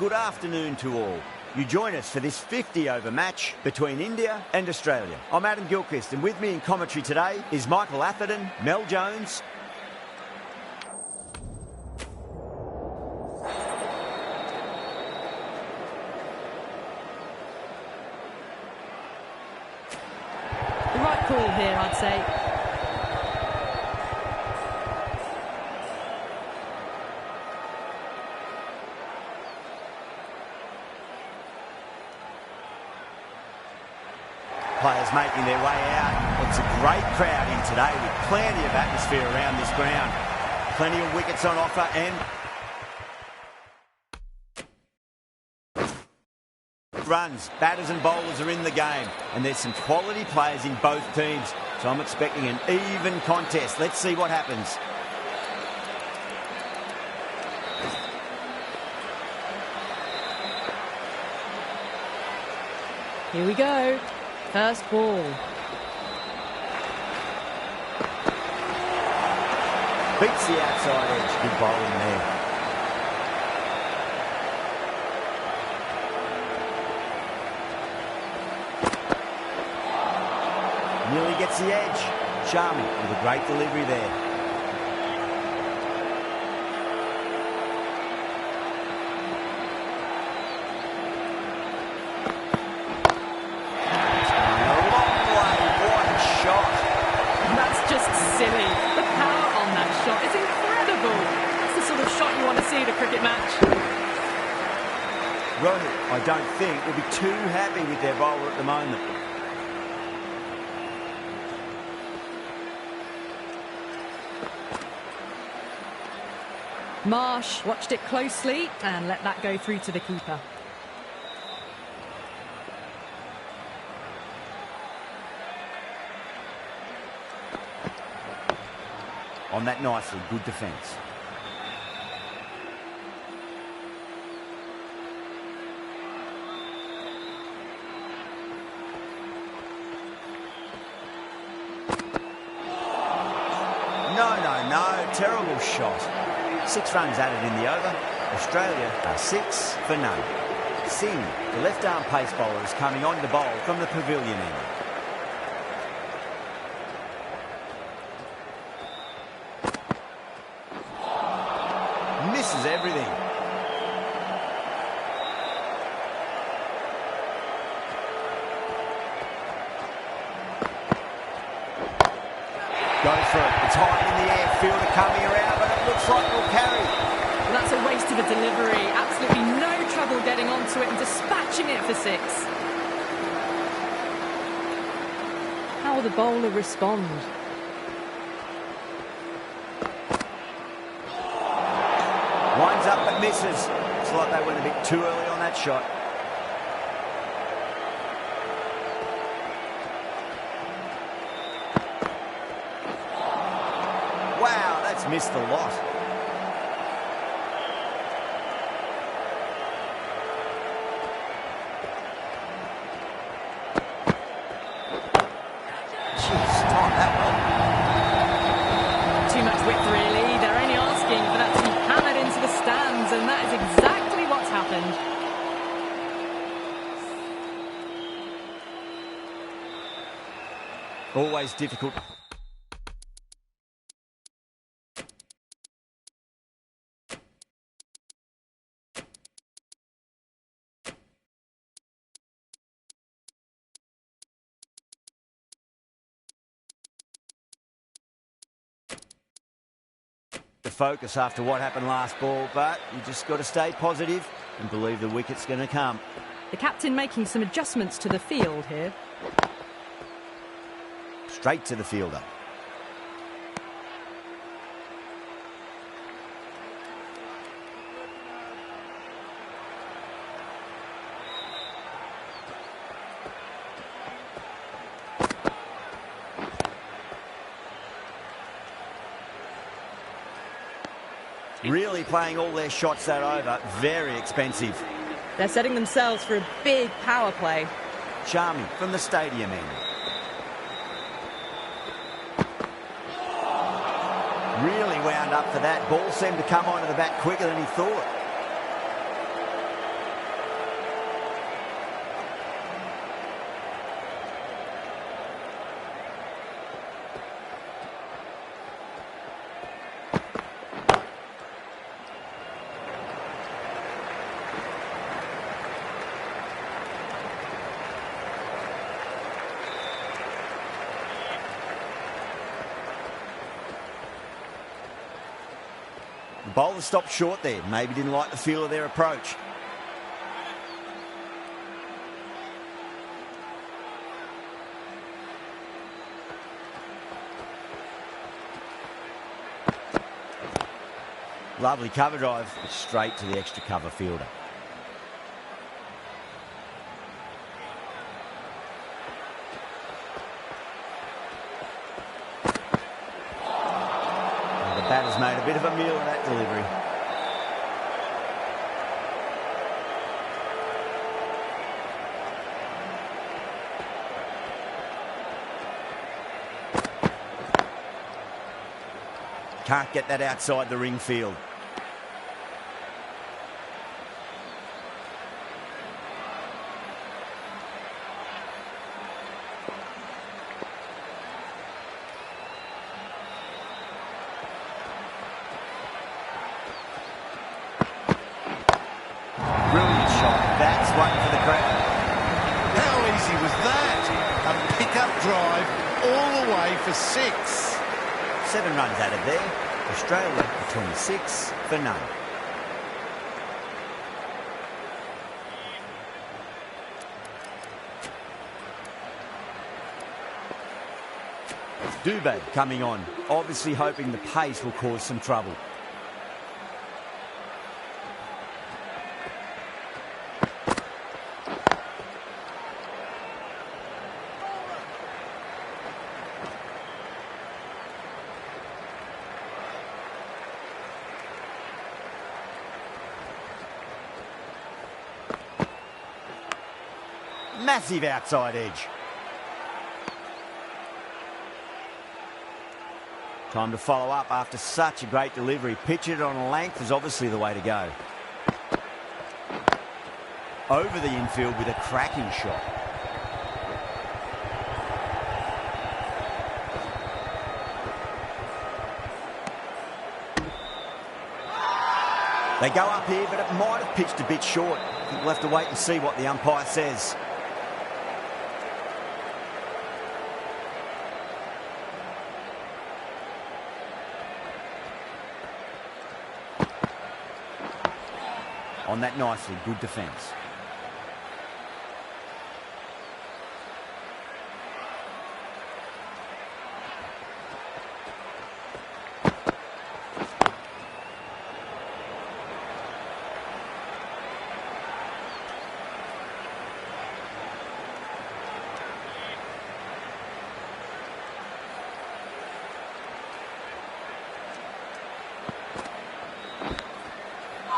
good afternoon to all. You join us for this 50-over match between India and Australia. I'm Adam Gilchrist, and with me in commentary today is Michael Atherton, Mel Jones. The right call here, I'd say. Players making their way out. It's a great crowd in today with plenty of atmosphere around this ground. Plenty of wickets on offer and runs. Batters and bowlers are in the game, and there's some quality players in both teams, so I'm expecting an even contest. Let's see what happens. Here we go. First ball. Beats the outside edge. Good bowling there. Nearly gets the edge. Charming with a great delivery there. Rohit, I don't think, will be too happy with their bowler at the moment. Marsh watched it closely and let that go through to the keeper. On that nicely, good defence. No, terrible shot. 6 runs added in the over. Australia are 6 for none. Singh, the left-arm pace bowler, is coming on to bowl from the pavilion end. Misses everything. Goes for it. It's high in the air. Fielder coming around, but it looks like it'll carry. Well, that's a waste of a delivery. Absolutely no trouble getting onto it and dispatching it for 6. How will the bowler respond? Winds up but misses. It's like they went a bit too early on that shot. Wow, that's missed a lot. Jeez, timed that well. Too much width, really. They're only asking for that to be hammered into the stands, and that is exactly what's happened. Always difficult. To focus after what happened last ball, but you just got to stay positive and believe the wicket's going to come. The captain making some adjustments to the field here. Straight to the fielder. Really playing all their shots that over. Very expensive. They're setting themselves for a big power play. Charming from the stadium end. Really wound up for that. Ball seemed to come onto the bat quicker than he thought. The bowler stopped short there. Maybe didn't like the feel of their approach. Lovely cover drive, straight to the extra cover fielder. And the batter's made a bit of a meal of that delivery. Can't get that outside the ring field. Brilliant shot. That's one for the crowd. How easy was that? A pick-up drive all the way for 6. 7 runs added there. Australia 26 for none. Dubé coming on, obviously hoping the pace will cause some trouble. Massive outside edge. Time to follow up after such a great delivery. Pitch it on a length is obviously the way to go. Over the infield with a cracking shot. They go up here, but it might have pitched a bit short. I think we'll have to wait and see what the umpire says. On that nicely, good defence.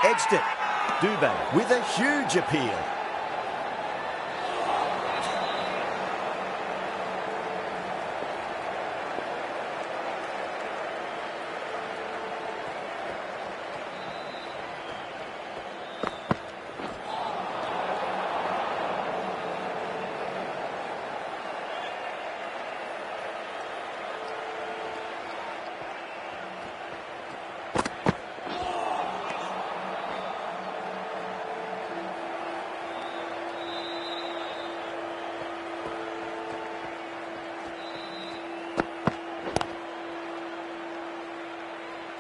Edged it. Dubé with a huge appeal.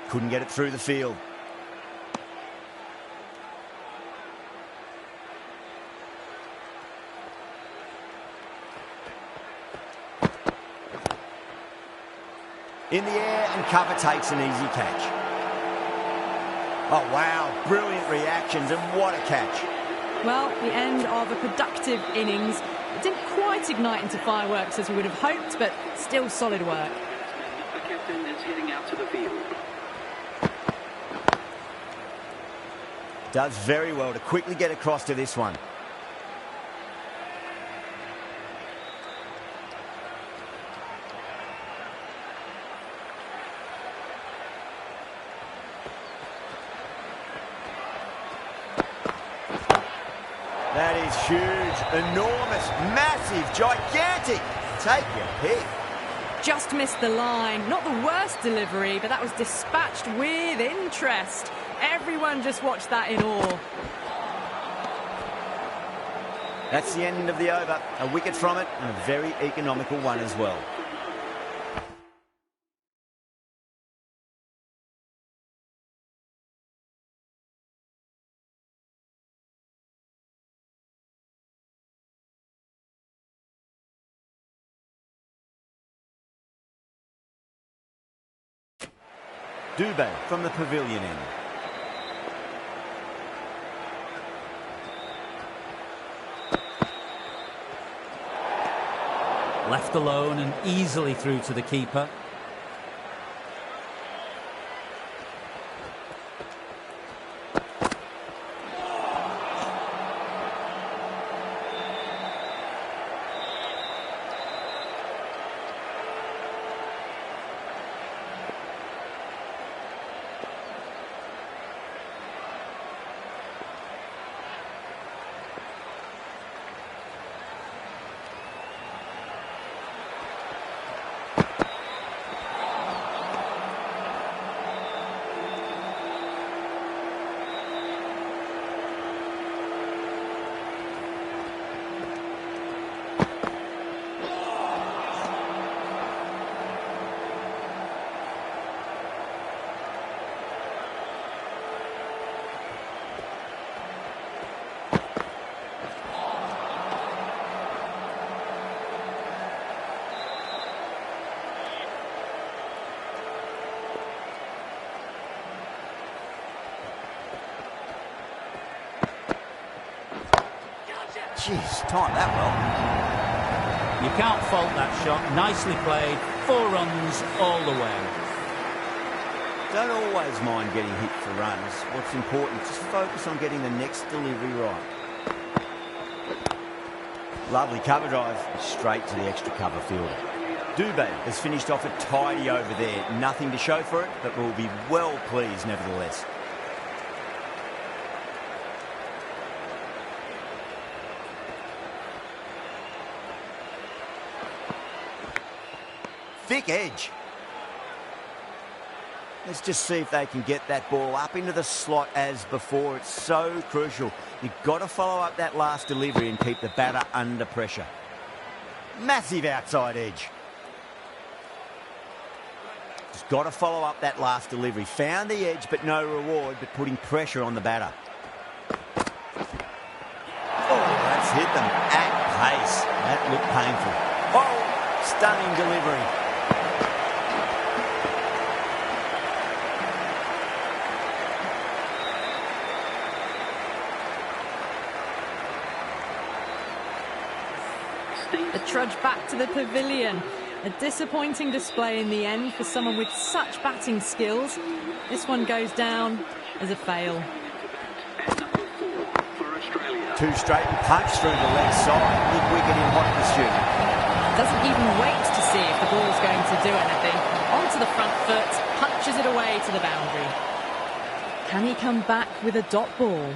Couldn't get it through the field. In the air, and cover takes an easy catch. Oh, wow. Brilliant reactions, and what a catch. Well, the end of a productive innings. It didn't quite ignite into fireworks as we would have hoped, but still solid work. The captain is heading out to the field. Does very well to quickly get across to this one. That is huge, enormous, massive, gigantic. Take your pick. Just missed the line. Not the worst delivery, but that was dispatched with interest. Everyone just watched that in awe. That's the end of the over. A wicket from it, and a very economical one as well. Dubé from the pavilion end. Left alone and easily through to the keeper. Jeez, timed that well. You can't fault that shot. Nicely played. 4 runs all the way. Don't always mind getting hit for runs. What's important, just focus on getting the next delivery right. Lovely cover drive, straight to the extra cover fielder. Dubé has finished off a tidy over there. Nothing to show for it, but will be well pleased nevertheless. Thick edge. Let's just see if they can get that ball up into the slot as before. It's so crucial. You've got to follow up that last delivery and keep the batter under pressure. Massive outside edge. Just got to follow up that last delivery. Found the edge, but no reward, but putting pressure on the batter. Oh, that's hit them at pace. That looked painful. Oh, stunning delivery. The trudge back to the pavilion. A disappointing display in the end for someone with such batting skills. This one goes down as a fail. Two straight and punch through the left side. Big wicket in hot pursuit. Doesn't even wait to see if the ball's going to do anything. Onto the front foot, punches it away to the boundary. Can he come back with a dot ball?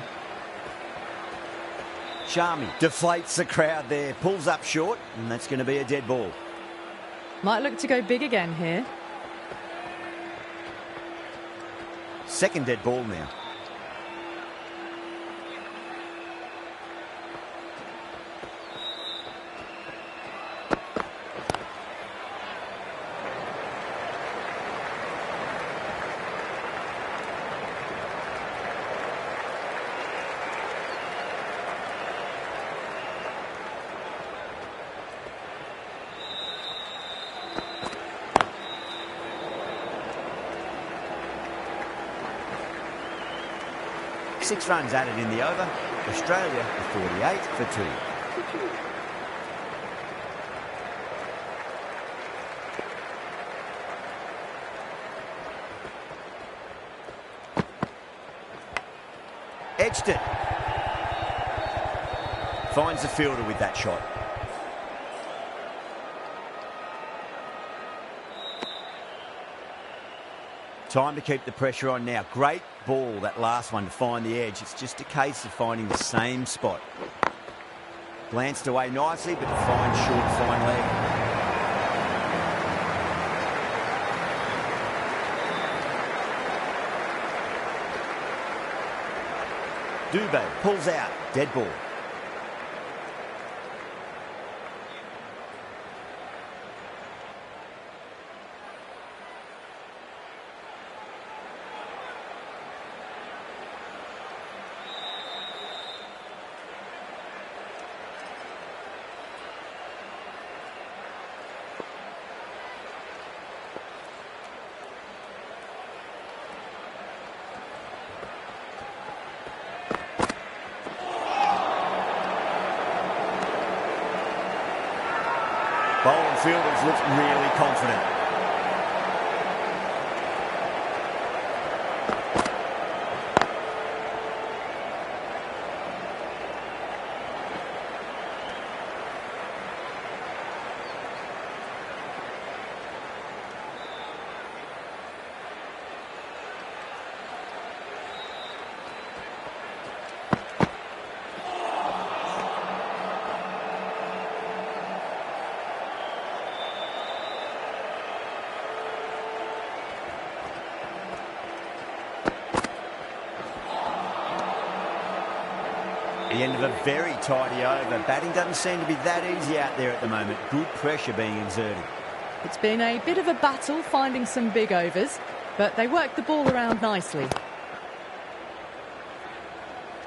Sharmy deflates the crowd there, pulls up short, and that's going to be a dead ball. Might look to go big again here. Second dead ball now. Six runs added in the over. Australia 48 for 2. Edged it. Finds the fielder with that shot. Time to keep the pressure on now. Great ball, that last one, to find the edge. It's just a case of finding the same spot. Glanced away nicely, but fine short, fine leg. Dubé pulls out. Dead ball. midfielders look really confident. The end of a very tidy over. Batting doesn't seem to be that easy out there at the moment. Good pressure being exerted. It's been a bit of a battle finding some big overs, but they worked the ball around nicely.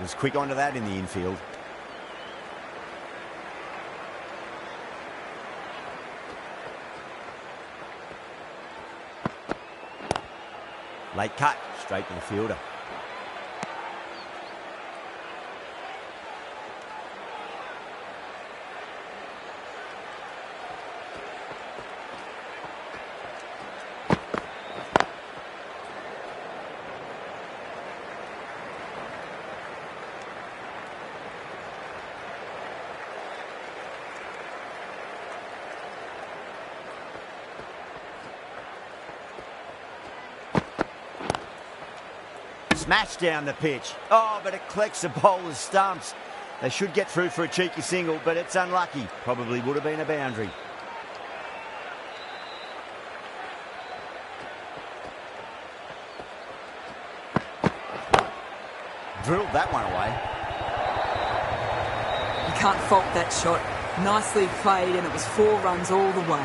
Was quick onto that in the infield. Late cut, straight to the fielder. Smash down the pitch. Oh, but it collects the bowler's stumps. They should get through for a cheeky single, but it's unlucky. Probably would have been a boundary. Drilled that one away. You can't fault that shot. Nicely played, and it was 4 runs all the way.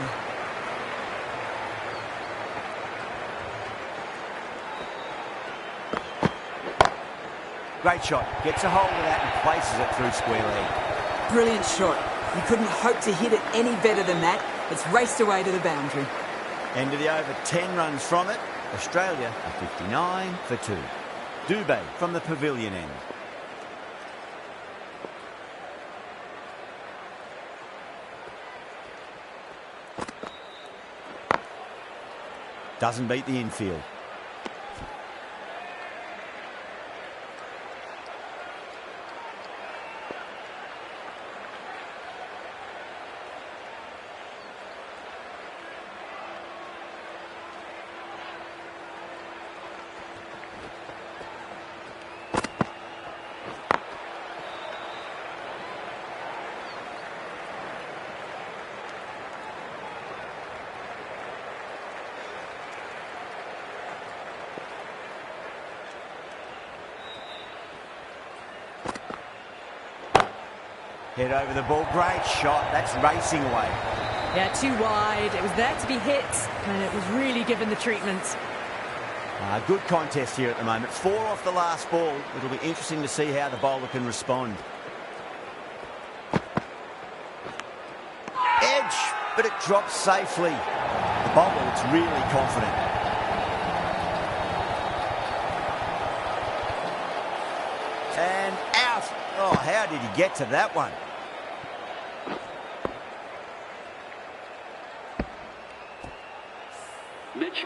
Great shot. Gets a hold of that and places it through square leg. Brilliant shot. You couldn't hope to hit it any better than that. It's raced away to the boundary. End of the over, 10 runs from it. Australia are 59 for 2. Dubé from the pavilion end. Doesn't beat the infield. Head over the ball. Great shot. That's racing away. Yeah, too wide. It was there to be hit, and it was really given the treatment. Good contest here at the moment. 4 off the last ball. It'll be interesting to see how the bowler can respond. Edge, but it drops safely. The bowler looks really confident. And out. Oh, how did he get to that one?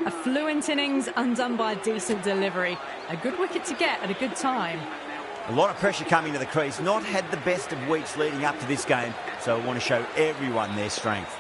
A fluent innings undone by a decent delivery. A good wicket to get at a good time. A lot of pressure coming to the crease. Not had the best of weeks leading up to this game, so I want to show everyone their strength.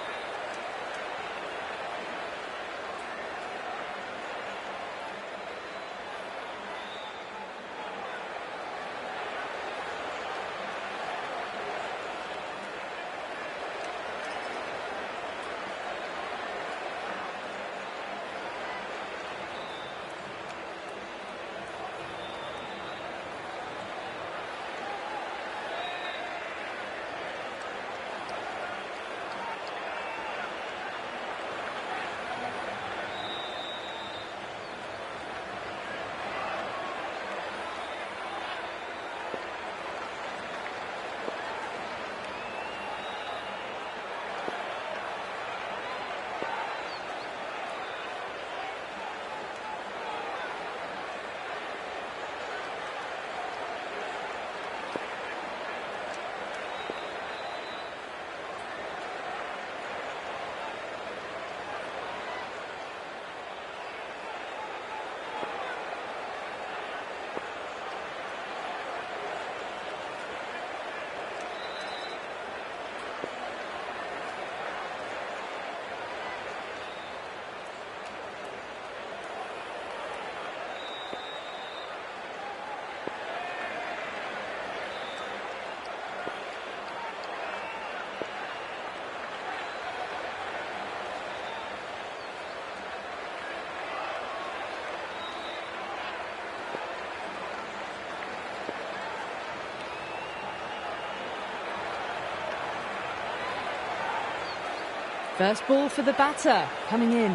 First ball for the batter, coming in.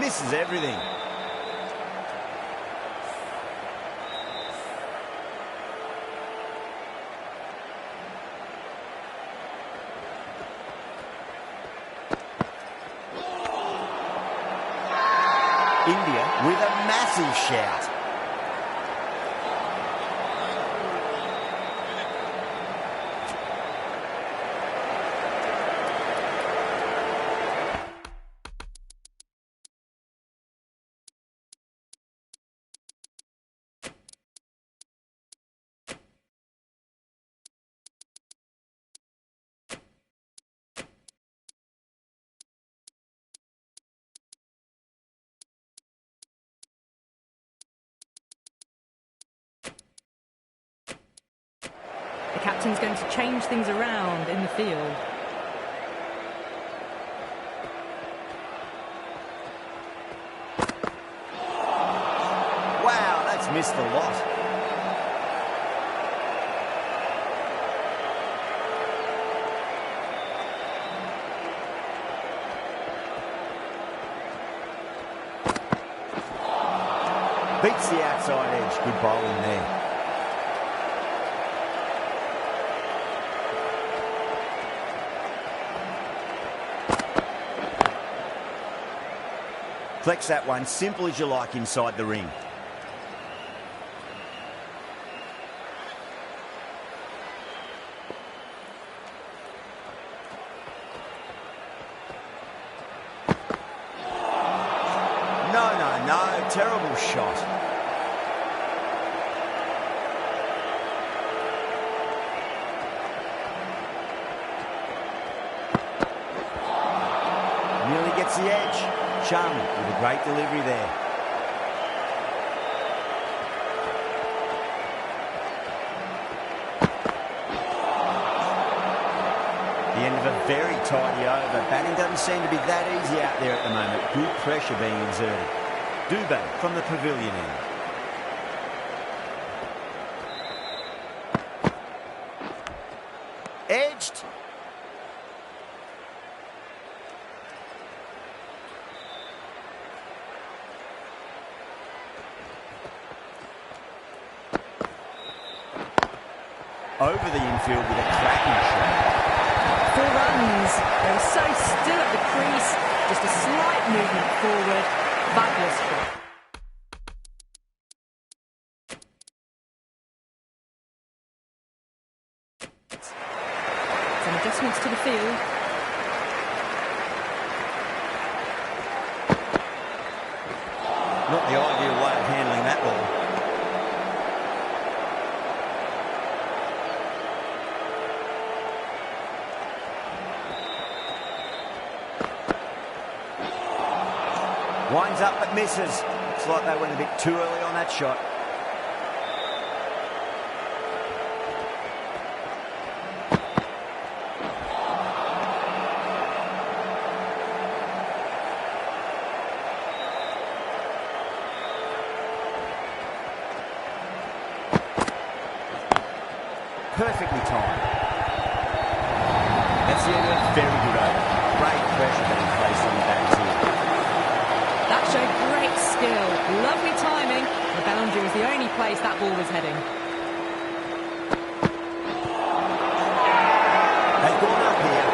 Misses everything. India with a massive shout. The captain's going to change things around in the field. Wow, that's missed a lot. Beats the outside edge. Good bowling there. Flex that one, simple as you like inside the ring. No, terrible shot. Nearly gets the edge. Chum with a great delivery there. The end of a very tidy over. Batting doesn't seem to be that easy out there at the moment. Good pressure being exerted. Dubé from the pavilion end. Edged. Over the infield with a cracking shot. 4 runs. They were so still at the crease. Just a slight movement forward. Fabulous shot. Some adjustments to the field. Not the ideal way of handling that ball. Winds up but misses. Looks like they went a bit too early on that shot. Perfectly timed. That's the end of a very good over. Great pressure being placed on the batters here. That showed great skill. Lovely timing. The boundary was the only place that ball was heading. They've gone up here.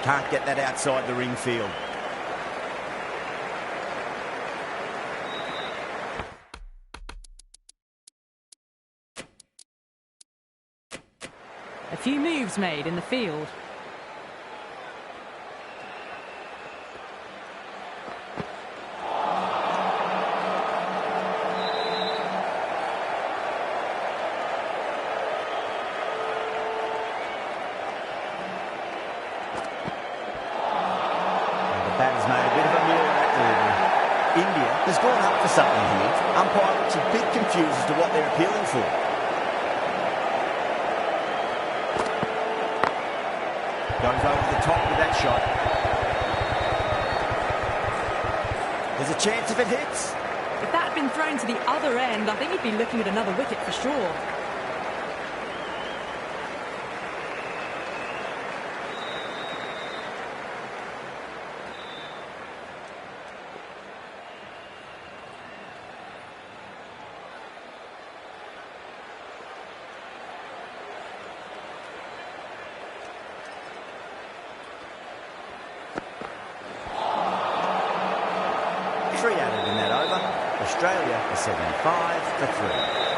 Can't get that outside the ring field. A few moves made in the field. Batter's made a bit of a meal of that delivery. India has gone up for something here. Umpire looks a bit confused as to what they're appealing for. Goes over the top with that shot. There's a chance if it hits. If that had been thrown to the other end, I think he'd be looking at another wicket for sure. Three added in that over. Australia are 75 for 3.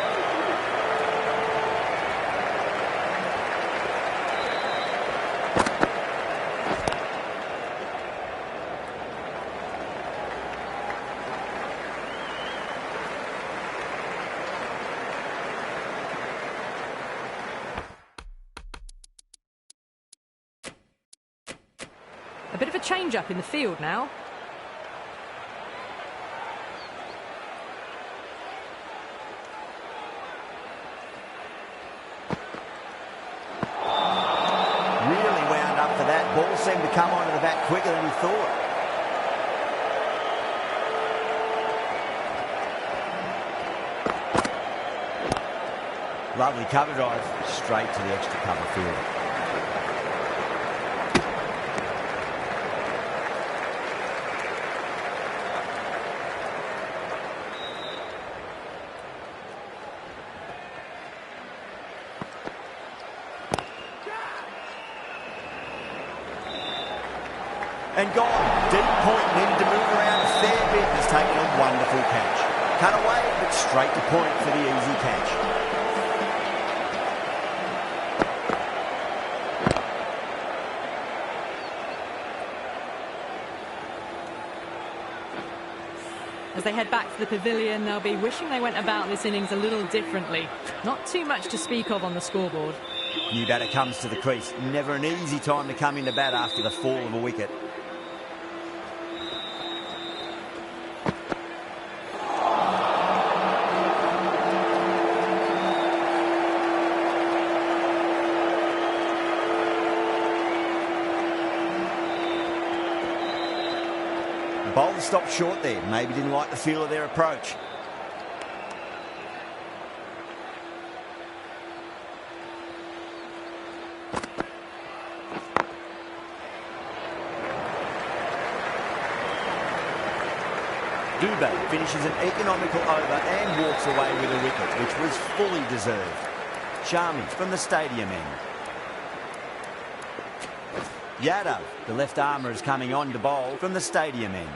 A bit of a change-up in the field now. Really wound up for that. Ball seemed to come onto the bat quicker than he thought. Lovely cover drive, straight to the extra cover field. And gone. Deep point, needed to move around a fair bit, has taken a wonderful catch. Cut away, but straight to point for the easy catch. As they head back to the pavilion, they'll be wishing they went about this innings a little differently. Not too much to speak of on the scoreboard. New batter comes to the crease. Never an easy time to come into bat after the fall of a wicket. Bowler stopped short there. Maybe didn't like the feel of their approach. Dubé finishes an economical over and walks away with a wicket, which was fully deserved. Charming from the stadium end. Yadav, the left armour, is coming on to bowl from the stadium end.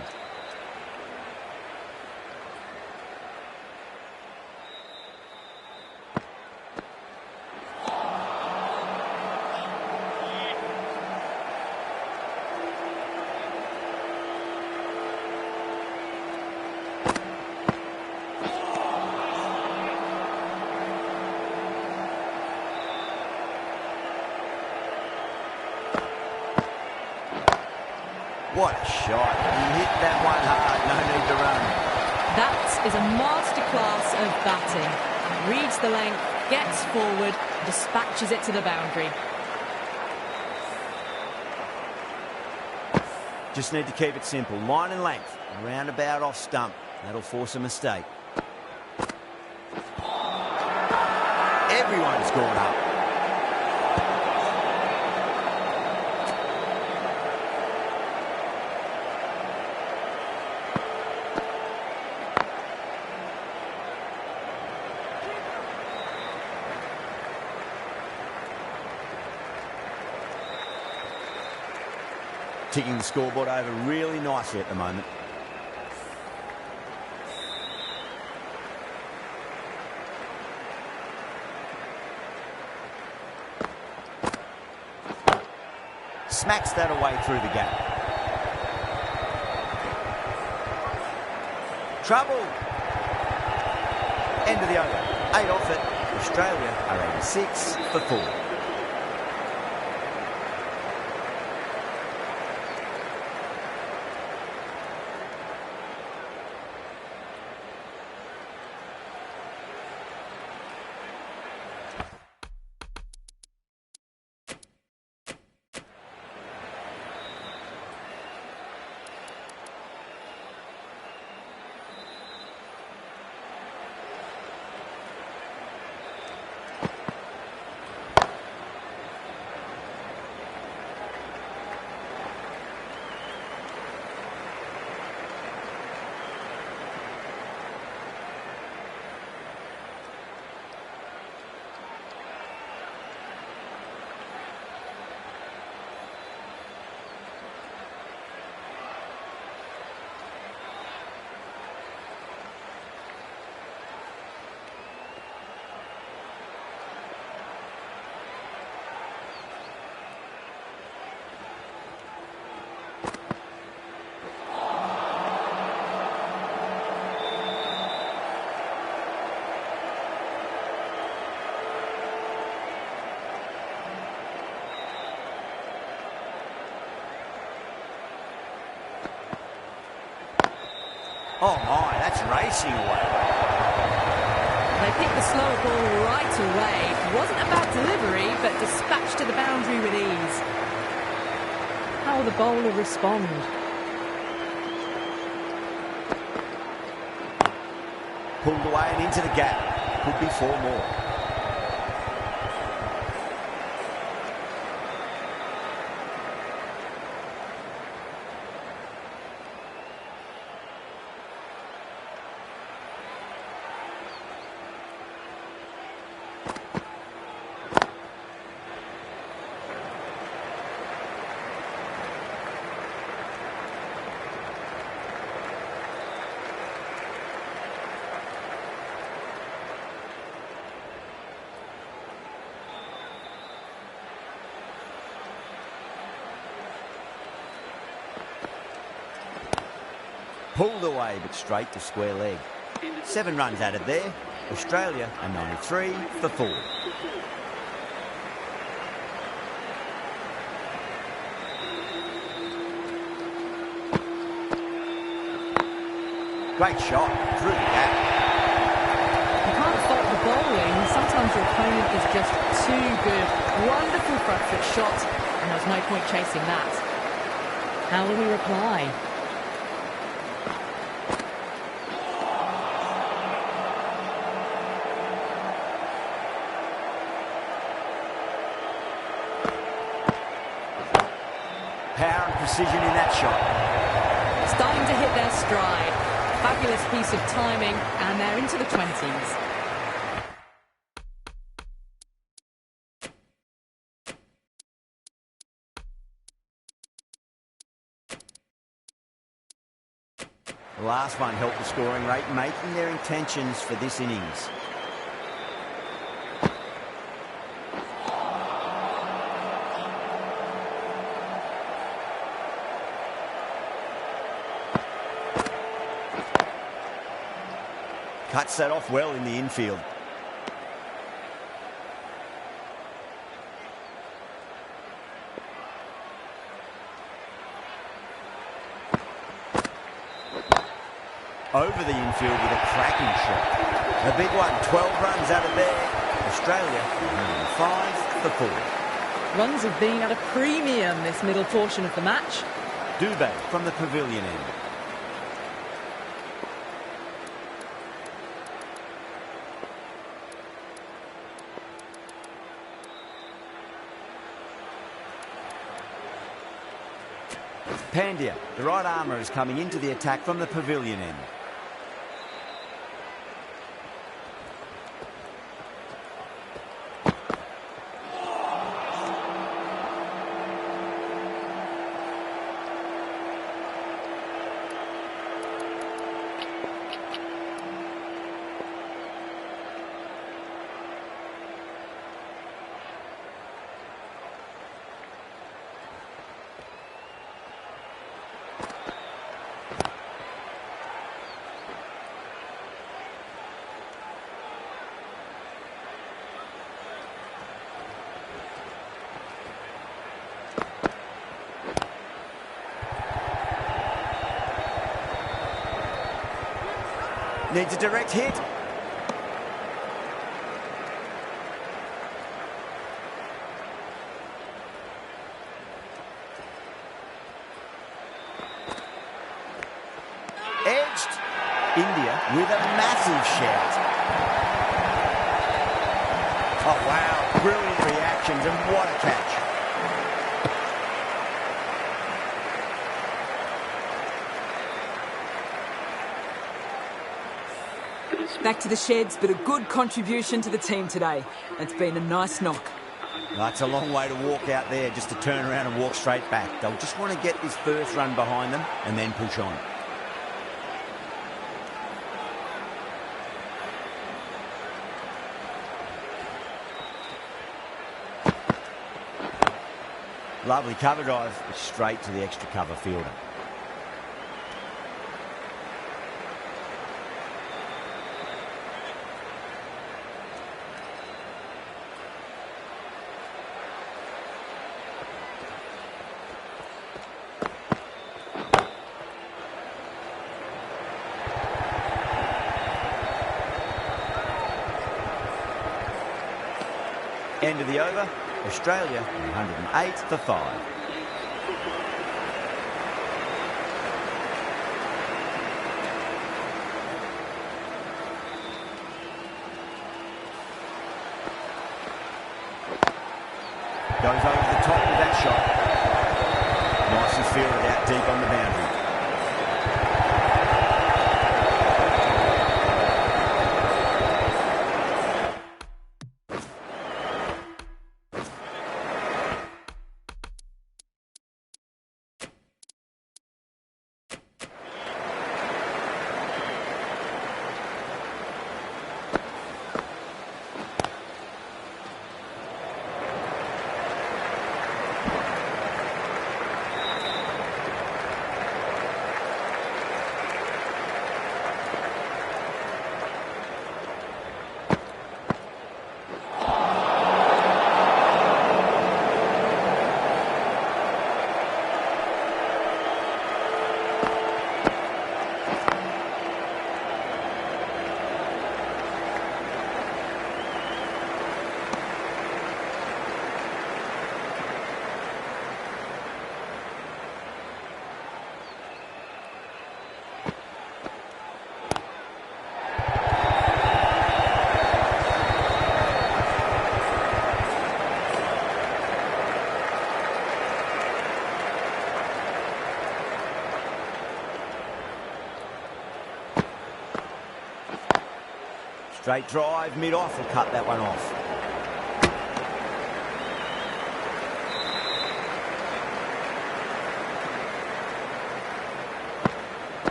What a shot. He hit that one hard. No need to run. That is a masterclass of batting. Reads the length, gets forward, dispatches it to the boundary. Just need to keep it simple. Line and length. Roundabout off stump. That'll force a mistake. Everyone's gone up. Ticking the scoreboard over really nicely at the moment. Smacks that away through the gap. Trouble. End of the over. 8 off it. Australia are 86 for 4. Oh my, that's racing away. They picked the slower ball right away. Wasn't a bad delivery, but dispatched to the boundary with ease. How will the bowler respond? Pulled away and into the gap. Could be 4 more. Pulled away, but straight to square leg. 7 runs added there. Australia are 93 for 4. Great shot through the gap. You can't fault the bowling. Sometimes your opponent is just too good. Wonderful front foot shot, and there's no point chasing that. How will he reply? Power and precision in that shot. Starting to hit their stride. Fabulous piece of timing, and they're into the 20s. The last one helped the scoring rate, making their intentions for this innings. Cuts that off well in the infield. Over the infield with a cracking shot. The big one, 12 runs out of there. Australia, 5 for 4. Runs have been at a premium this middle portion of the match. Dubé from the pavilion end. Pandya, the right armour, is coming into the attack from the pavilion end. Needs a direct hit. Edged. India with a massive shout. Oh, wow. Brilliant reactions, and what a catch. Back to the sheds, but a good contribution to the team today. It's been a nice knock. That's a long way to walk out there just to turn around and walk straight back. They'll just want to get this first run behind them and then push on. Lovely cover drive, straight to the extra cover fielder. End of the over. Australia 108 for 5. Goes over the top with that shot. Nicely fielded out deep on the boundary. Straight drive, mid-off, will cut that one off.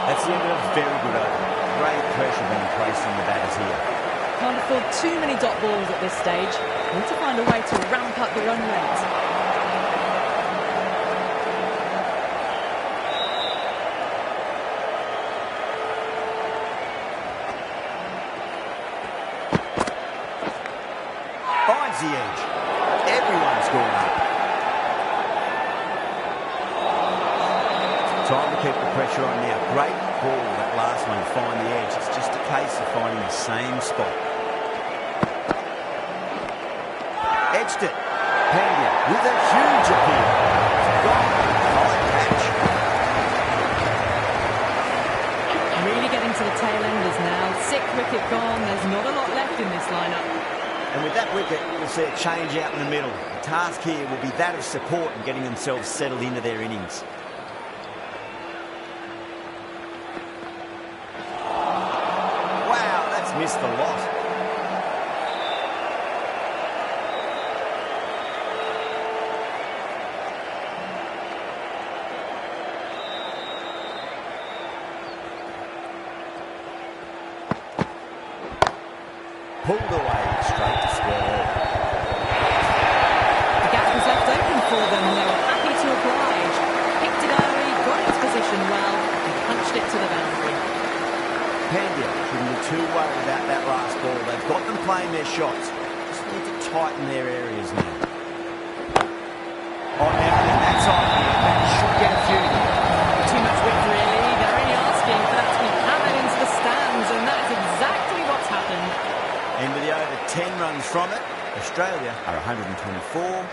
That's the end of a very good over. Great pressure being placed on the batters here. Can't afford too many dot balls at this stage. Need to find a way to ramp up the run rate. Finds the edge. Everyone's gone up. Time to keep the pressure on now. Great ball, that last one, to find the edge. It's just a case of finding the same spot. Edged it. Pandia with a huge appeal. Gone. Nice catch. Really getting to the tail enders now. 6th wicket gone. There's not a lot left in this lineup. And with that wicket, we'll see a change out in the middle. The task here will be that of support and getting themselves settled into their innings. Wow, that's missed a lot. Pulled away straight to square leg. The gap was left open for them. They were happy to oblige. Picked it early, got its position well, and punched it to the boundary. Pandia shouldn't be too worried about that last ball. They've got them playing their shots. Just need to tighten their areas now. Oh, now that side here, that should get a few. Too much width, really. They're only asking for that to be hammered into the stands, and that's exactly what's happened. End of the over, 10 runs from it. Australia are 124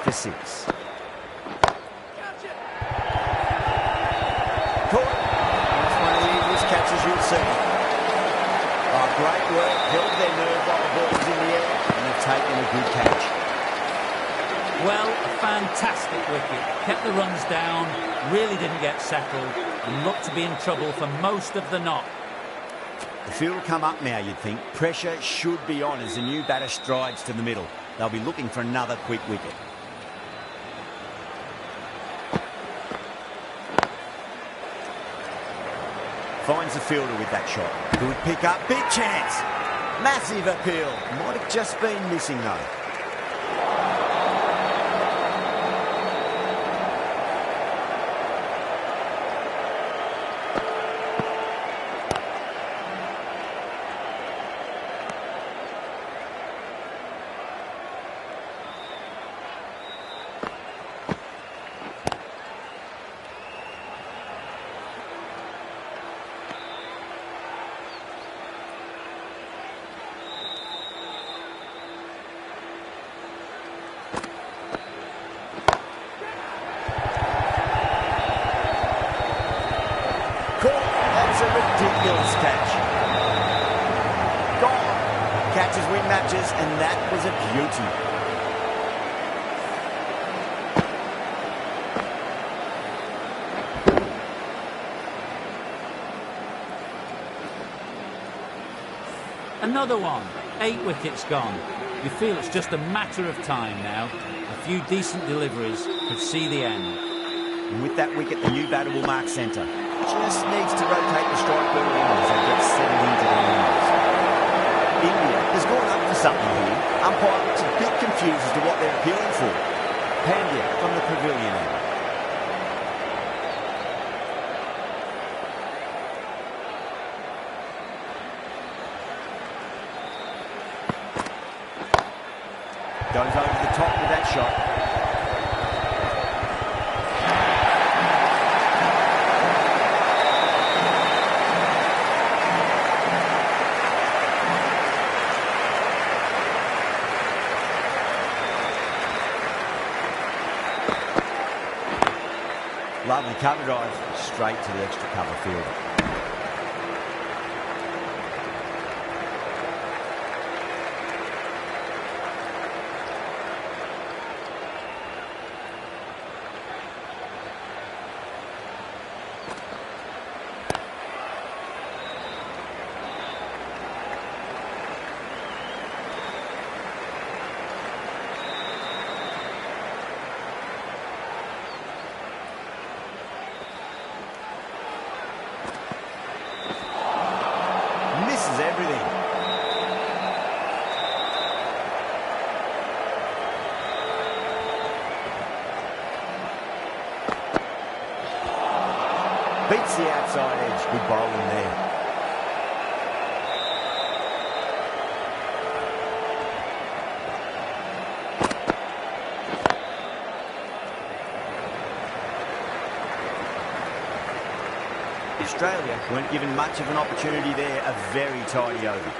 for 6. Caught. That's one of the easiest catches you'll see. Oh, great work. Held their nerve while the ball was in the air, and they've taken a good catch. Well, a fantastic wicket. Kept the runs down, really didn't get settled, and looked to be in trouble for most of the knock. The field will come up now, you'd think. Pressure should be on as the new batter strides to the middle. They'll be looking for another quick wicket. Finds the fielder with that shot. Good pick up, big chance. Massive appeal. Might have just been missing though. ridiculous catch. Gone. Catches win matches, and that was a beauty. Another one. 8 wickets gone. You feel it's just a matter of time now. A few decent deliveries could see the end. And with that wicket, the new batter will mark centre. Just needs to rotate the strike early on as they get settled into their innings. India has gone up for something here. Umpire looks a bit confused as to what they're appealing for. Pandya from the pavilion end. Goes over the top with that shot. Lovely cover drive straight to the extra cover field. Misses everything. Beats the outside edge. Good bowling there. Australia weren't given much of an opportunity there. A very tidy over.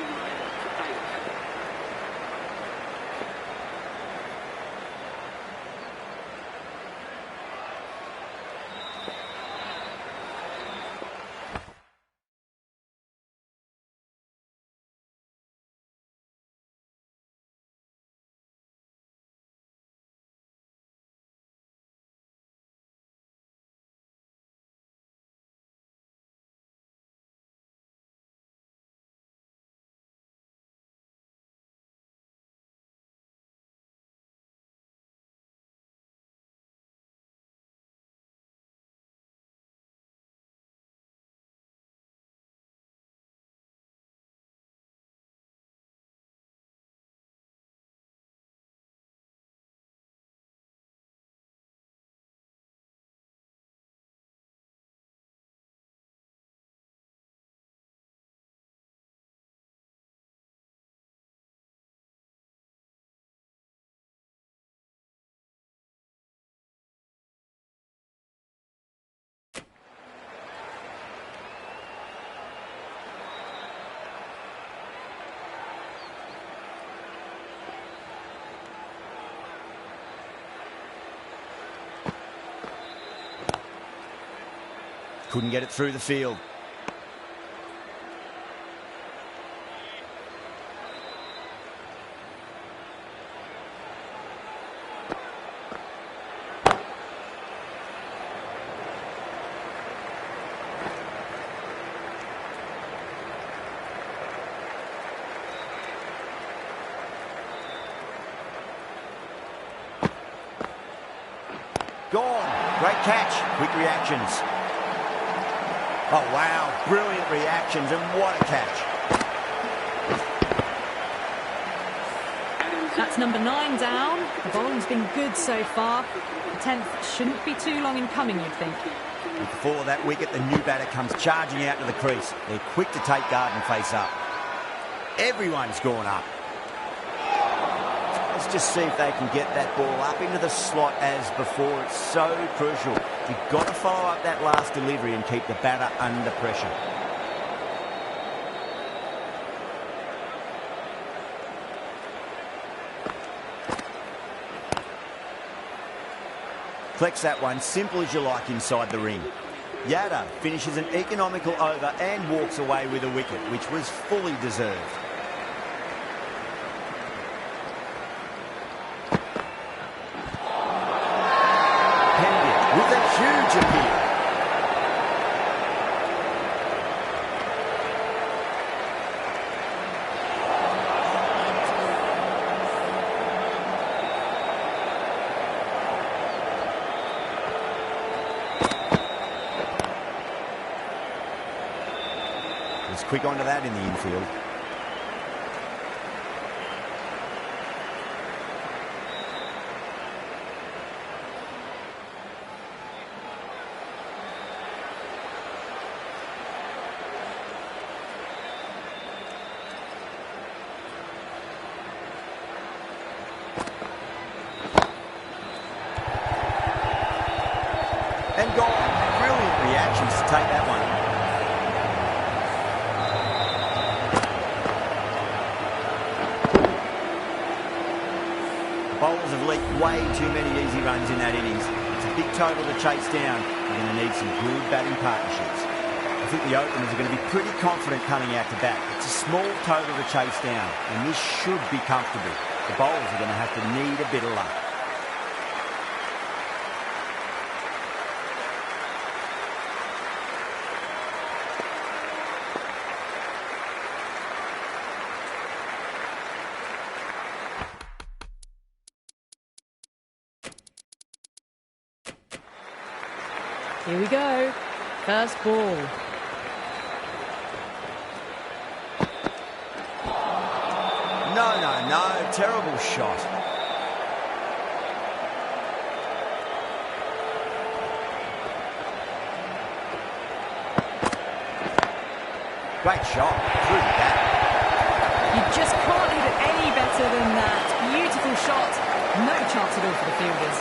Couldn't get it through the field. Gone. Great catch. Quick reactions. Oh, wow. Brilliant reactions, and what a catch. That's number 9 down. The bowling's been good so far. The 10th shouldn't be too long in coming, you'd think. Before that wicket, the new batter comes charging out to the crease. They're quick to take guard and face up. Everyone's gone up. Let's just see if they can get that ball up into the slot as before. It's so crucial. You've got to follow up that last delivery and keep the batter under pressure. Collects that one, simple as you like inside the ring. Yada finishes an economical over and walks away with a wicket, which was fully deserved. Pendic with a huge appeal. Was quick onto that in the infield. And gone. Brilliant reactions to take that one. Bowlers have leaked way too many easy runs in that innings. It's a big total to chase down. They're going to need some good batting partnerships. I think the openers are going to be pretty confident coming out to bat. It's a small total to chase down, and this should be comfortable. The bowlers are going to have to need a bit of luck. Here we go. First ball. No. Terrible shot. Great shot. Through the bat. You just can't hit it any better than that. Beautiful shot. No chance at all for the fielders.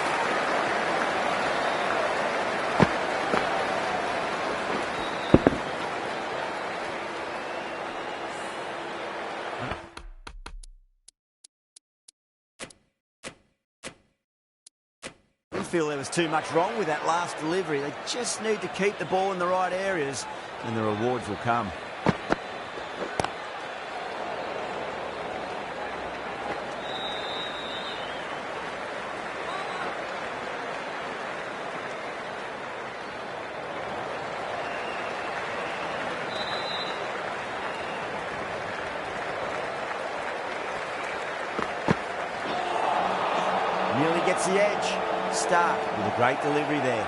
I feel there was too much wrong with that last delivery. They just need to keep the ball in the right areas and the rewards will come. Nearly gets the edge. Start with a great delivery there.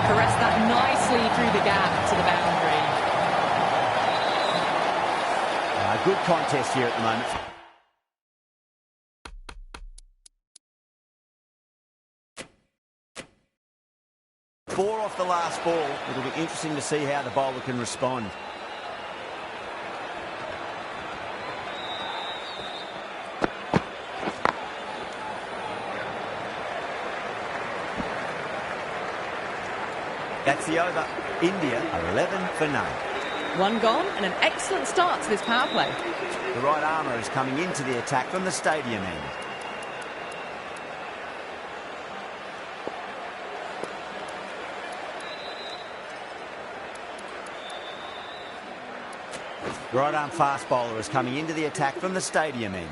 Caress that nicely through the gap to the boundary. Good contest here at the moment. Four off the last ball. It'll be interesting to see how the bowler can respond. That's the over. India are 11 for none. One gone and an excellent start to this power play. The right armour is coming into the attack from the stadium end. The right arm fast bowler is coming into the attack from the stadium end.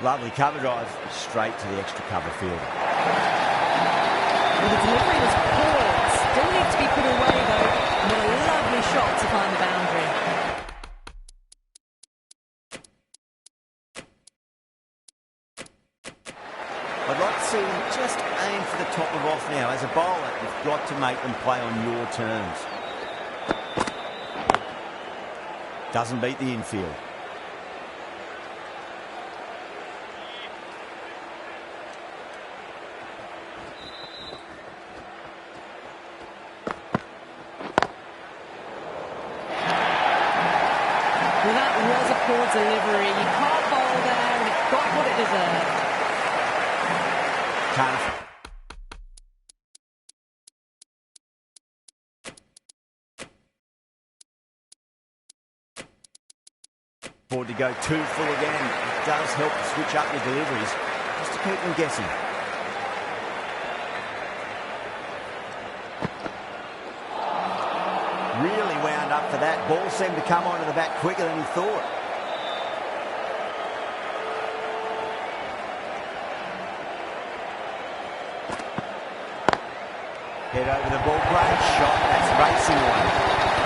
Lovely cover drive straight to the extra cover fielder. Well, the delivery was poor. Still needs to be put away though. And what a lovely shot to find the boundary. I'd like to see them just aim for the top of off now. As a bowler, you've got to make them play on your terms. Doesn't beat the infield. Well, that was a poor delivery. You can't bowl there, and it got what it deserved. Can't afford to go too full again. It does help to switch up your deliveries, just to keep them guessing. Really wound up for that. Ball seemed to come onto the bat quicker than he thought. Head over the ball, great shot. That's racing one.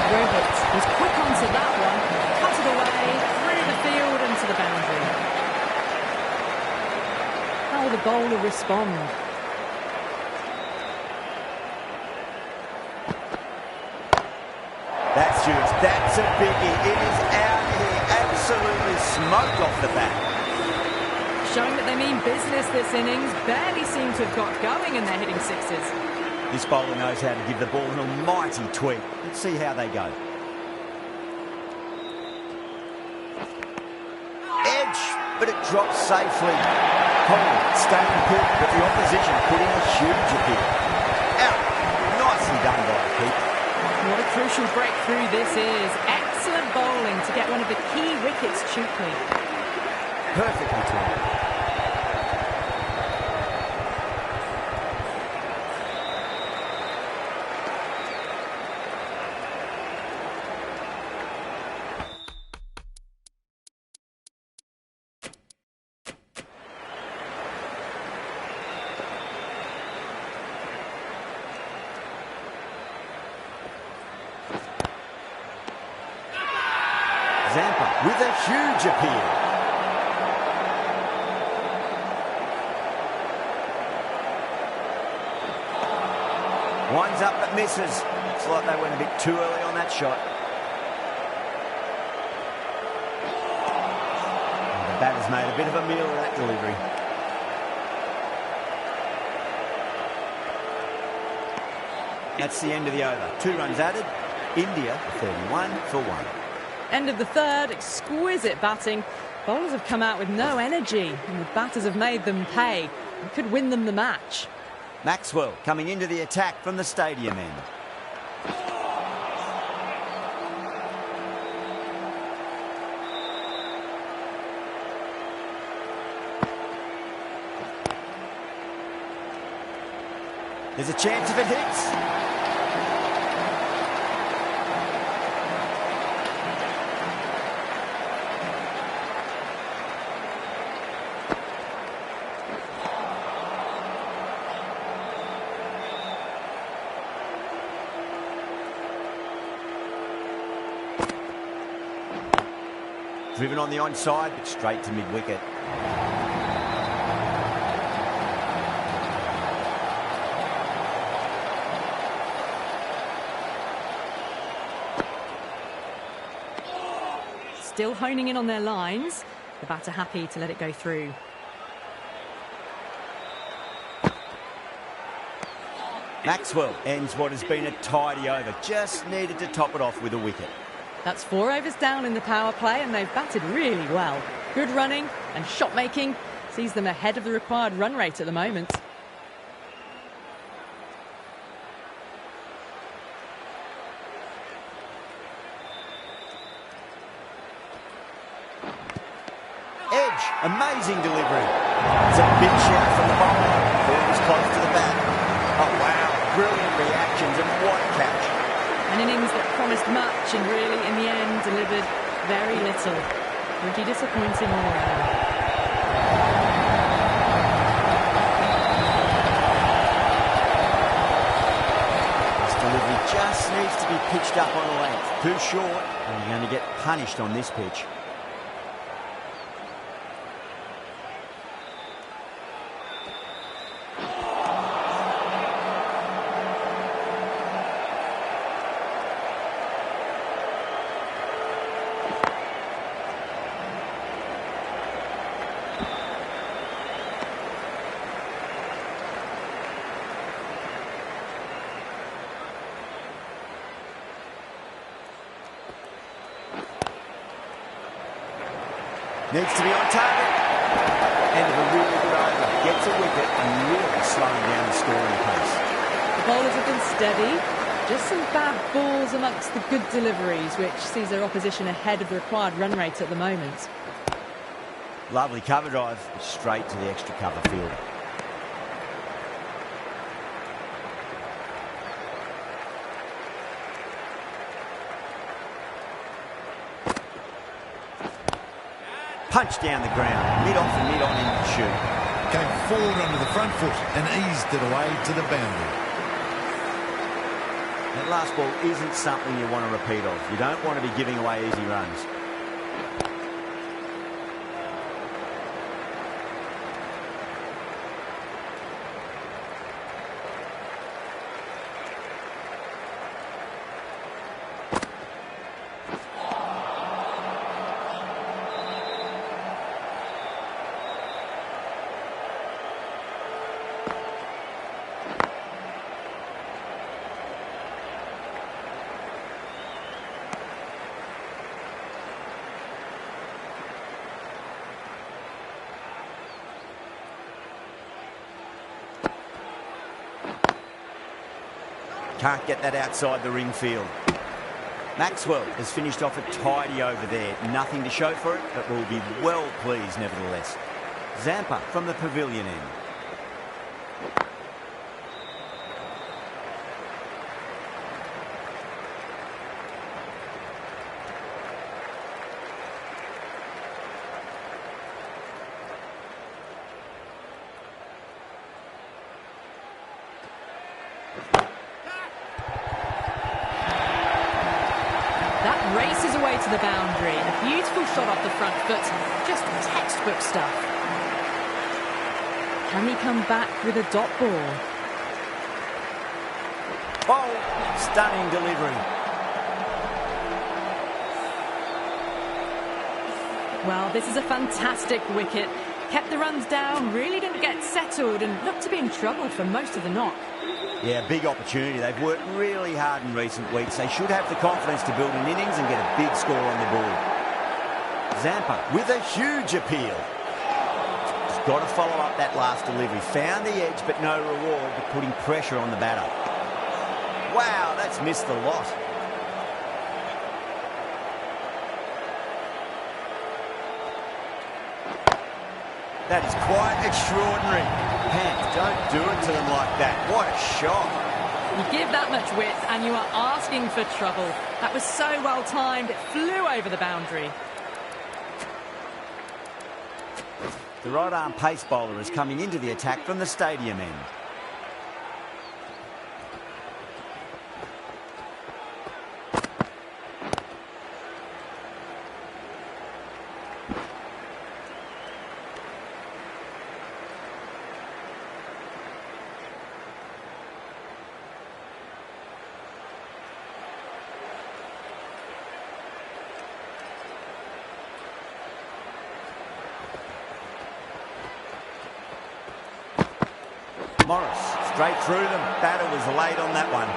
Roberts was quick onto that one, cut it away, through the field and to the boundary. How will the bowler respond? That's huge. That's a biggie. It is out here. Absolutely smoked off the bat. Showing that they mean business this innings. Barely seem to have got going and they're hitting sixes. This bowler knows how to give the ball an almighty tweak. Let's see how they go. Edge, but it drops safely. Holland staying put, but the opposition put in a huge appeal. Out. Nicely done by the keeper. What a crucial breakthrough this is. Excellent bowling to get one of the key wickets cheaply. Perfectly timed. Zampa with a huge appeal. Winds up but misses. Looks like they went a bit too early on that shot. And the batter's made a bit of a meal of that delivery. That's the end of the over. 2 runs added. India 31 for 1. End of the third, exquisite batting. Bowlers have come out with no energy and the batters have made them pay and could win them the match. Maxwell coming into the attack from the stadium end. There's a chance if it hits. Driven on the onside, but straight to mid-wicket. Still honing in on their lines. The batter happy to let it go through. Maxwell ends what has been a tidy over. Just needed to top it off with a wicket. That's 4 overs down in the power play and they've batted really well. Good running and shot making sees them ahead of the required run rate at the moment. Edge, amazing delivery. It's a big shout from the bowler. Ball was close to the bat. Oh wow, brilliant reactions and what a catch. An innings that promised much and really, in the end, delivered very little. Pretty disappointing all round. This delivery just needs to be pitched up on a length. Too short, and you're going to get punished on this pitch. Needs to be on target. End of a really good over. Gets a wicket and really slowing down the scoring pace. The bowlers have been steady. Just some bad balls amongst the good deliveries, which sees their opposition ahead of the required run rate at the moment. Lovely cover drive, straight to the extra cover field. Punch down the ground, mid-off and mid-on in the shoot. Came forward onto the front foot and eased it away to the boundary. That last ball isn't something you want to repeat of. You don't want to be giving away easy runs. Can't get that outside the ring field. Maxwell has finished off a tidy over there. Nothing to show for it, but will be well pleased nevertheless. Zampa from the pavilion end. Races away to the boundary. A beautiful shot off the front foot. Just textbook stuff. Can he come back with a dot ball? Oh, stunning delivery. Well, this is a fantastic wicket. Kept the runs down, really didn't get settled and looked to be in trouble for most of the knock. Yeah, big opportunity. They've worked really hard in recent weeks. They should have the confidence to build an innings and get a big score on the board. Zampa with a huge appeal. He's got to follow up that last delivery. Found the edge, but no reward, but putting pressure on the batter. Wow, that's missed the lot. That is quite extraordinary. Hands, don't do it to them like that. What a shot. You give that much width and you are asking for trouble. That was so well timed, it flew over the boundary. The right arm pace bowler is coming into the attack from the stadium end. Morris, straight through them. Batter was late on that one.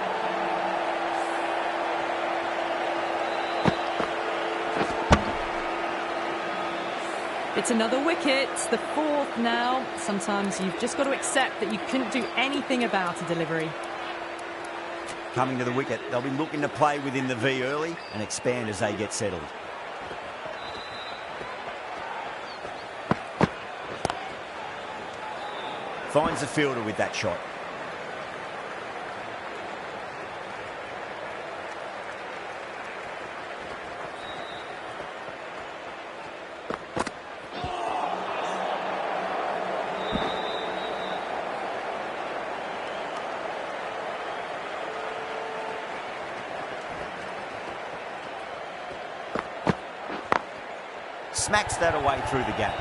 It's another wicket, the fourth now. Sometimes you've just got to accept that you couldn't do anything about a delivery. Coming to the wicket, they'll be looking to play within the V early and expand as they get settled. Finds the fielder with that shot. Smacks that away through the gap.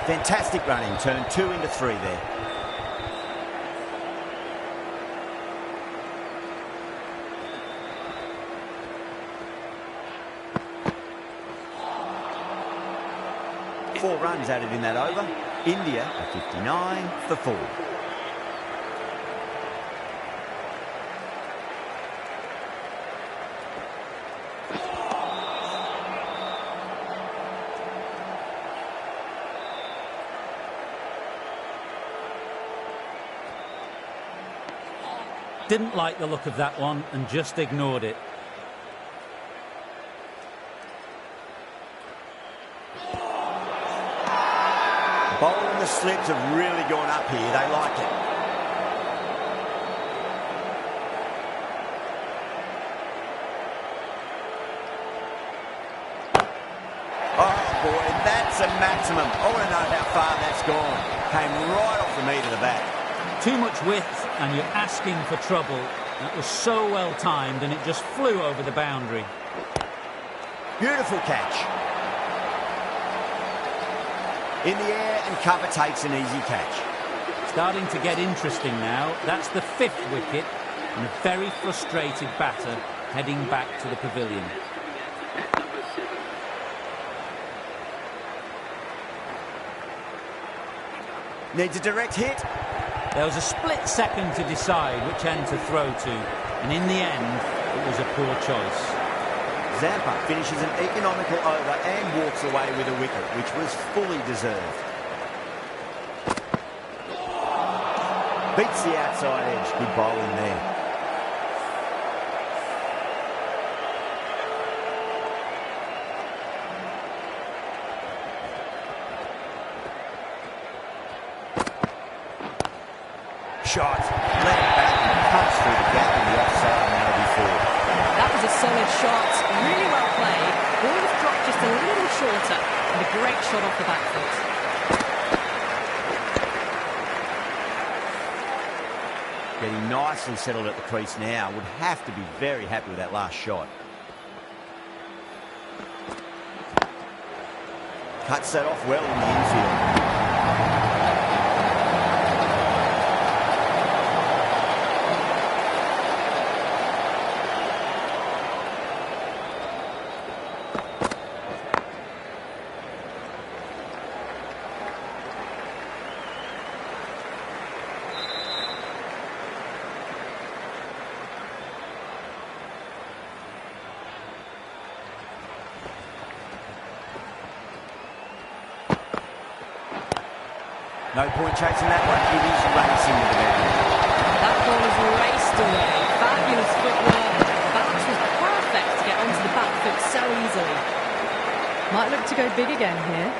Fantastic running, turn 2 into 3 there. Four runs added in that over. India at 59 for 4. Didn't like the look of that one and just ignored it. Bowl and the slips have really gone up here. They like it. Oh, boy, that's a maximum. I want to know how far that's gone. Came right off the meat of the bat. Too much width and you're asking for trouble. That was so well timed and it just flew over the boundary. Beautiful catch. In the air and cover takes an easy catch. Starting to get interesting now. That's the 5th wicket and a very frustrated batter heading back to the pavilion. Needs a direct hit. There was a split second to decide which end to throw to, and in the end, it was a poor choice. Zampa finishes an economical over and walks away with a wicket, which was fully deserved. Beats the outside edge. Good bowling there. Shot, let it back and punch through the gap in the offside and that'll be 4. That was a solid shot, really well played. Ball was dropped just a little shorter, and a great shot off the back foot. Getting nicely settled at the crease now. Would have to be very happy with that last shot. Cuts that off well in the infield. No point chasing that one. It is racing with the boundary. That ball is raced away. Fabulous footwork. The balance was perfect to get onto the back foot so easily. Might look to go big again here.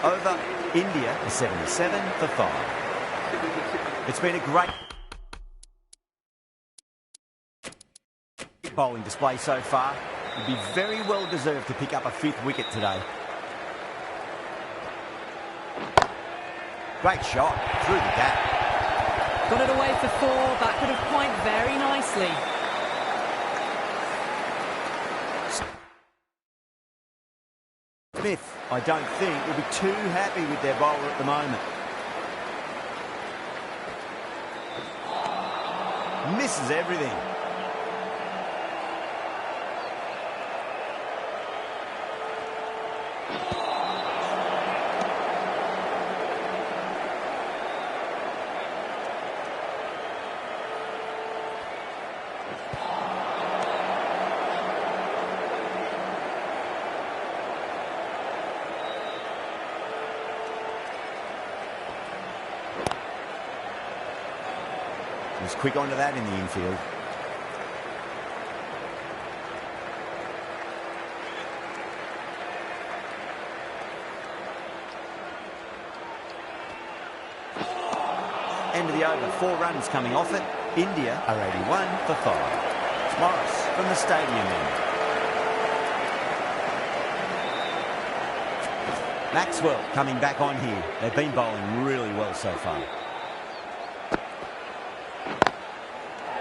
Over India, a 77 for 5. It's been a great bowling display so far. Would be very well deserved to pick up a 5th wicket today. Great shot through the gap. Got it away for 4. That could have point very nicely. Smith, I don't think, will be too happy with their bowler at the moment. Misses everything. He's quick onto that in the infield. End of the over. 4 runs coming off it. India are 81 for 5. Morris from the stadium end. Maxwell coming back on here. They've been bowling really well so far.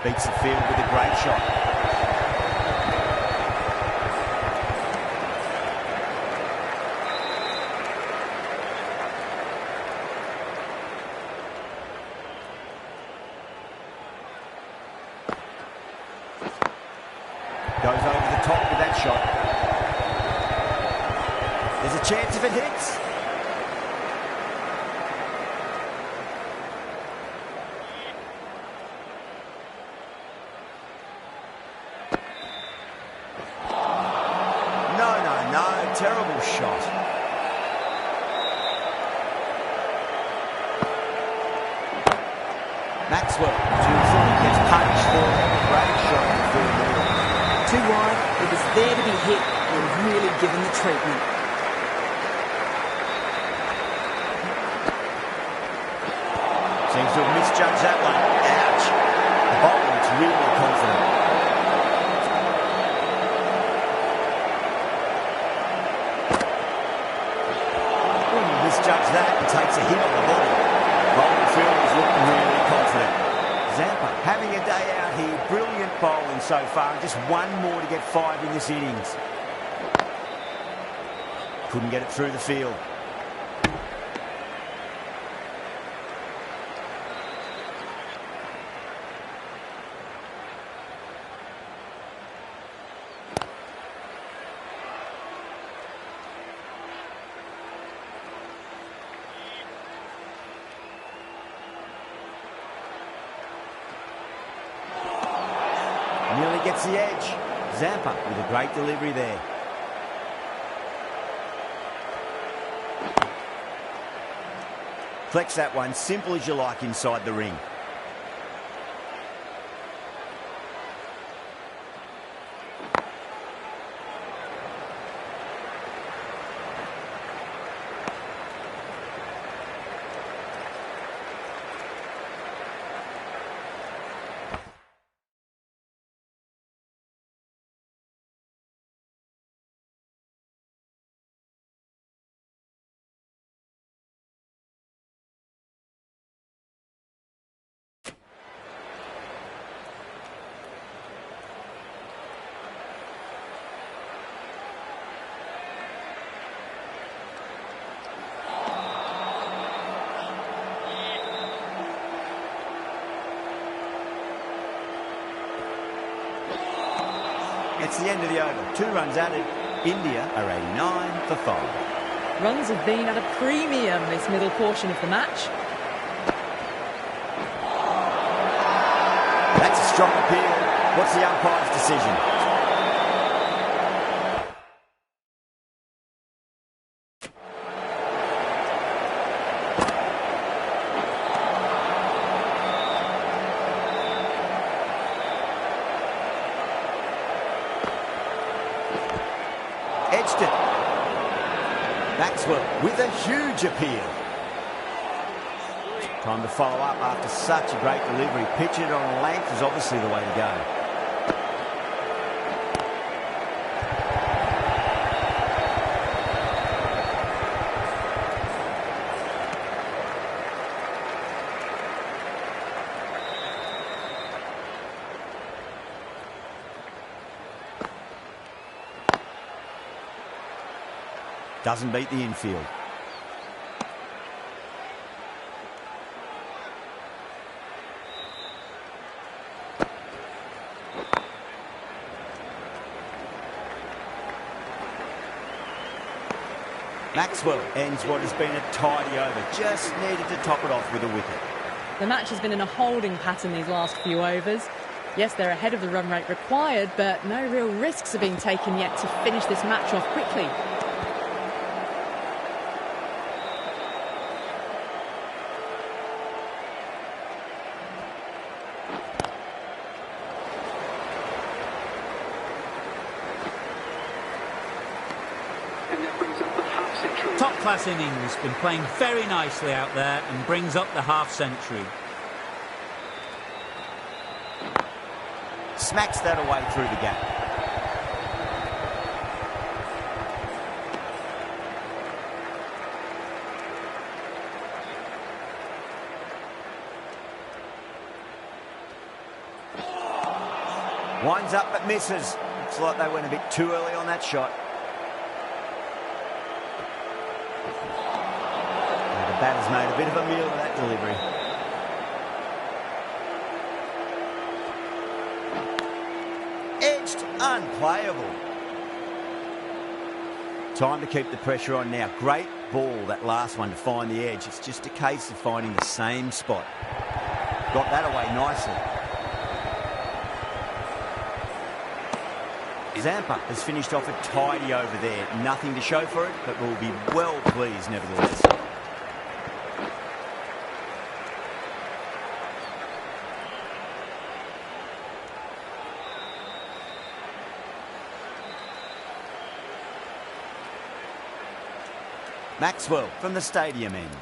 Beats the field with a great shot. Goes over the top with that shot. There's a chance if it hits. terrible shot. Maxwell, gets punished for a great shot in the third middle. Too wide, it was there to be hit and really given the treatment. Seems to have misjudged that one. Ouch. The bowler looks really confident. Misjudged that and takes a hit on the body. Bowling fielder's looking really confident. Zampa having a day out here. Brilliant bowling so far. Just one more to get 5 in this innings. Couldn't get it through the field. Nearly gets the edge. Zampa with a great delivery there. Flex that one, simple as you like inside the ring. It's the end of the over. 2 runs added. India are 89 for 5. Runs have been at a premium this middle portion of the match. That's a strong appeal. What's the umpire's decision? Edged it. Maxwell with a huge appeal. Time to follow up after such a great delivery. Pitch it on length is obviously the way to go. Doesn't beat the infield. Maxwell ends what has been a tidy over. Just needed to top it off with a wicket. The match has been in a holding pattern these last few overs. Yes, they're ahead of the run rate required, but no real risks are being taken yet to finish this match off quickly. Top-class innings, been playing very nicely out there and brings up the half-century. Smacks that away through the gap. Winds up but misses. Looks like they went a bit too early on that shot. The batter's made a bit of a meal of that delivery. Edged, unplayable. Time to keep the pressure on now. Great ball, that last one, to find the edge. It's just a case of finding the same spot. Got that away nicely. Zampa has finished off a tidy over there. Nothing to show for it, but will be well pleased nevertheless. Maxwell from the stadium end.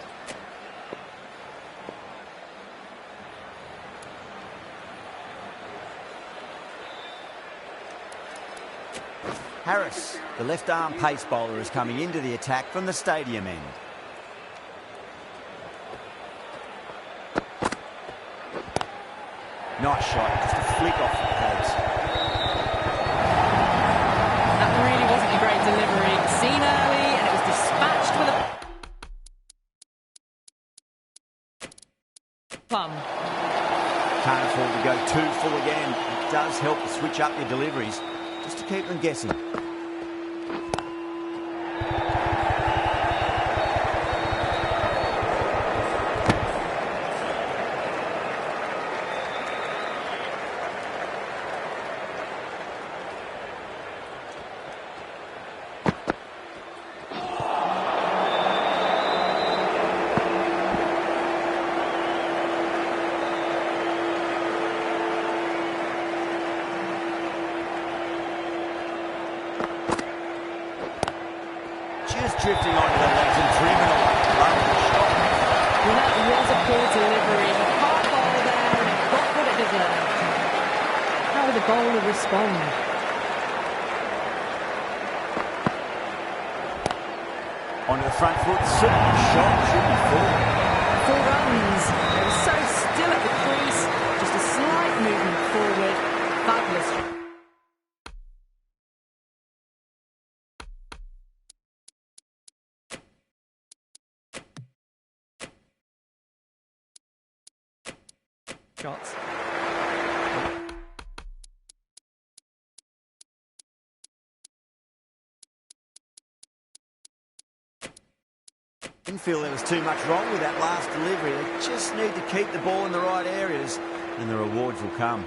Harris, the left-arm pace bowler, is coming into the attack from the stadium end. Nice shot, just a flick off the pads. That really wasn't a great delivery. Seen early, and it was dispatched with a plum. Can't afford to go too full again. It does help to switch up your deliveries, just to keep them guessing. Just drifting onto the legs and trimming away. Lovely shot. Well, that was a poor delivery. The hard ball there, and it got what it deserved. How will the bowler respond? Onto the front foot, super shot, should be full. 4 runs. They were so still at the crease. Just a slight movement forward. Fabulous. Shots. Didn't feel there was too much wrong with that last delivery. They just need to keep the ball in the right areas and the rewards will come.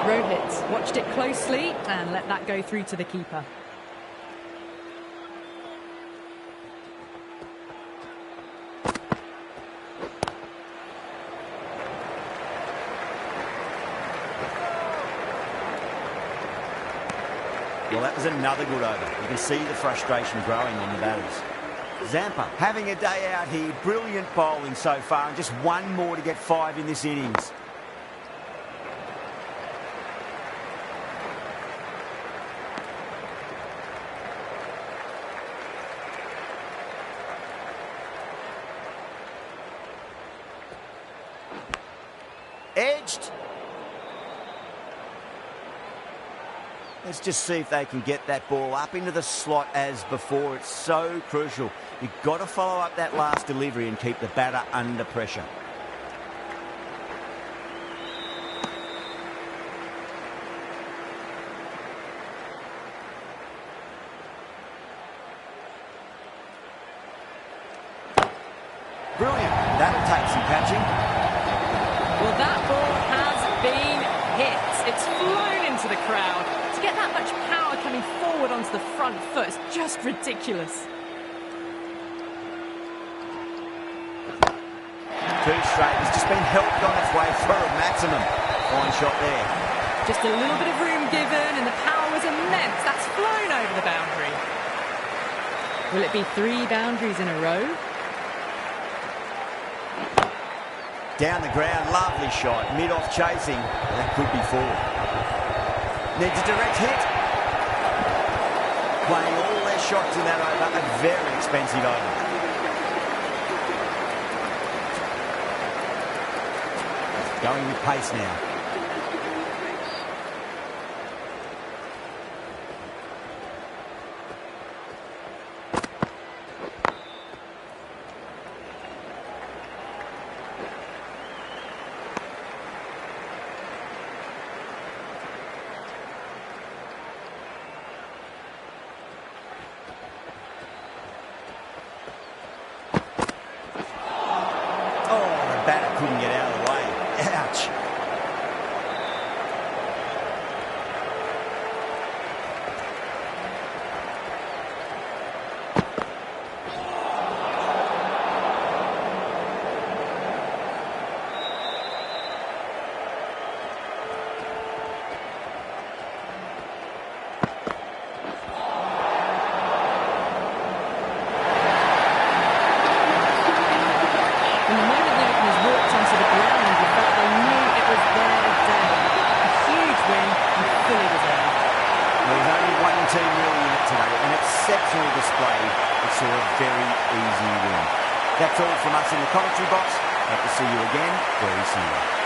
Rohit watched it closely and let that go through to the keeper. Well, that was another good over. You can see the frustration growing on the batters. Zampa having a day out here. Brilliant bowling so far, and just one more to get 5 in this innings. Edged. Let's just see if they can get that ball up into the slot as before. It's so crucial. You've got to follow up that last delivery and keep the batter under pressure. Brilliant. That'll take some catching. Well, that ball has been hit. It's flown into the crowd. To get that much power coming forward onto the front foot is just ridiculous. Too straight. It's just been helped on its way for a maximum. Fine shot there. Just a little bit of room given, and the power was immense. That's flown over the boundary. Will it be 3 boundaries in a row? Down the ground, lovely shot. Mid-off chasing. That could be 4. Needs a direct hit. Playing all their shots in that over. A very expensive over. Going with pace now. It saw a very easy win. That's all from us in the commentary box. Hope to see you again very soon.